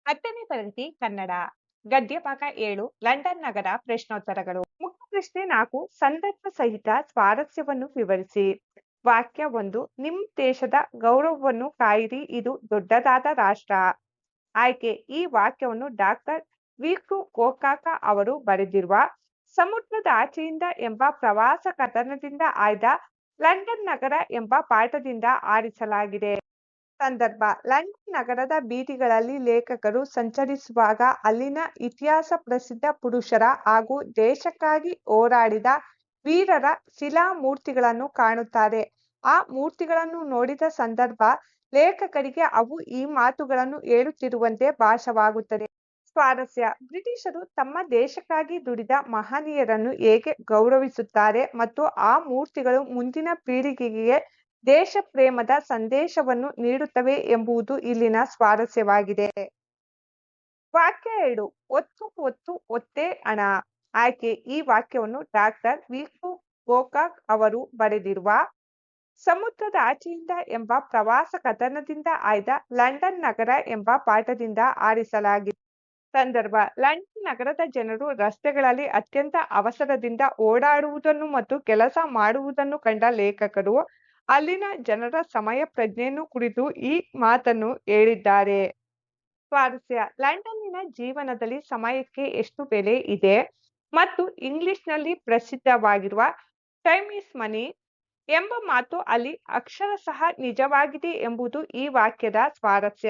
10ನೇ ತರಗತಿ ಕನ್ನಡ ಗದ್ಯ ಭಾಗ 7 ಲಂಡನ್ ನಗರ ಪ್ರಶ್ನೋತ್ತರಗಳು. ಮುಖ್ಯ ಪ್ರಶ್ನೆ 4 ಸಂದರ್ಭ ಸಹಿತ ಸ್ವಾರಸ್ಯವನ್ನು ವಿವರಿಸಿ. ವಾಕ್ಯ 1 ನಿಮ್ಮ ದೇಶದ ಗೌರವವನ್ನು ಕಾಯಿರಿ, ಇದು ದೊಡ್ಡದಾದ ರಾಷ್ಟ್ರ. ಆಯ್ಕೆ ಈ ವಾಕ್ಯವನ್ನು ಡಾಕ್ಟರ್ ವಿ.ಕೃ. ಗೋಕಾಕ ಅವರು ಬರೆದಿರುವ ಸಮುದ್ರದ ಆಚೆಯಿಂದ ಎಂಬ ಪ್ರವಾಸ ಕಥನದಿಂದ ಆಯ್ದ ಲಂಡನ್ ನಗರ ಎಂಬ ಪಾಠದಿಂದ ಆರಿಸಲಾಗಿದೆ. ಸಂದರ್ಭ ಲಂಡನ್ ನಗರದ ಬೀದಿಗಳಲ್ಲಿ ಲೇಖಕರು ಸಂಚರಿಸುವಾಗ ಅಲ್ಲಿನ ಇತಿಹಾಸ ಪ್ರಸಿದ್ಧ ಪುರುಷರ ಹಾಗೂ ದೇಶಕ್ಕಾಗಿ ಹೋರಾಡಿದ ವೀರರ ಶಿಲಾಮೂರ್ತಿಗಳನ್ನು ಕಾಣುತ್ತಾರೆ. ಆ ಮೂರ್ತಿಗಳನ್ನು ನೋಡಿದ ಸಂದರ್ಭ ಲೇಖಕರಿಗೆ ಅವು ಈ ಮಾತುಗಳನ್ನು ಹೇಳುತ್ತಿರುವಂತೆ ಭಾಸವಾಗುತ್ತದೆ. ಸ್ವಾರಸ್ಯ ಬ್ರಿಟಿಷರು ತಮ್ಮ ದೇಶಕ್ಕಾಗಿ ದುಡಿದ ಮಹನೀಯರನ್ನು ಹೇಗೆ ಗೌರವಿಸುತ್ತಾರೆ ಮತ್ತು ಆ ಮೂರ್ತಿಗಳು ಮುಂದಿನ ಪೀಳಿಗೆಗೆ ದೇಶ ಪ್ರೇಮದ ಸಂದೇಶವನ್ನು ನೀಡುತ್ತವೆ ಎಂಬುದು ಇಲ್ಲಿನ ಸ್ವಾರಸ್ಯವಾಗಿದೆ. ವಾಕ್ಯ 2 ಒತ್ತು ಒತ್ತು ಒತ್ತೆ ಹಣ. ಆಯ್ಕೆ ಈ ವಾಕ್ಯವನ್ನು ಡಾಕ್ಟರ್ ವಿ.ಕೃ. ಗೋಕಾಕ್ ಅವರು ಬರೆದಿರುವ ಸಮುದ್ರದ ಆಚೆಯಿಂದ ಎಂಬ ಪ್ರವಾಸ ಕಥನದಿಂದ ಆಯ್ದ ಲಂಡನ್ ನಗರ ಎಂಬ ಪಾಠದಿಂದ ಆರಿಸಲಾಗಿದೆ. ಸಂದರ್ಭ ಲಂಡನ್ ನಗರದ ಜನರು ರಸ್ತೆಗಳಲ್ಲಿ ಅತ್ಯಂತ ಅವಸರದಿಂದ ಓಡಾಡುವುದನ್ನು ಮತ್ತು ಕೆಲಸ ಮಾಡುವುದನ್ನು ಕಂಡ ಲೇಖಕರು ಅಲ್ಲಿನ ಜನರ ಸಮಯ ಪ್ರಜ್ಞೆಯನ್ನು ಕುರಿತು ಈ ಮಾತನ್ನು ಹೇಳಿದ್ದಾರೆ. ಸ್ವಾರಸ್ಯ ಲಂಡನ್ನಿನ ಜೀವನದಲ್ಲಿ ಸಮಯಕ್ಕೆ ಎಷ್ಟು ಬೆಲೆ ಇದೆ ಮತ್ತು ಇಂಗ್ಲಿಷ್ನಲ್ಲಿ ಪ್ರಸಿದ್ಧವಾಗಿರುವ ಟೈಮ್ ಈಸ್ ಮನಿ ಎಂಬ ಮಾತು ಅಲ್ಲಿ ಅಕ್ಷರಶಃ ನಿಜವಾಗಿದೆ ಎಂಬುದು ಈ ವಾಕ್ಯದ ಸ್ವಾರಸ್ಯ.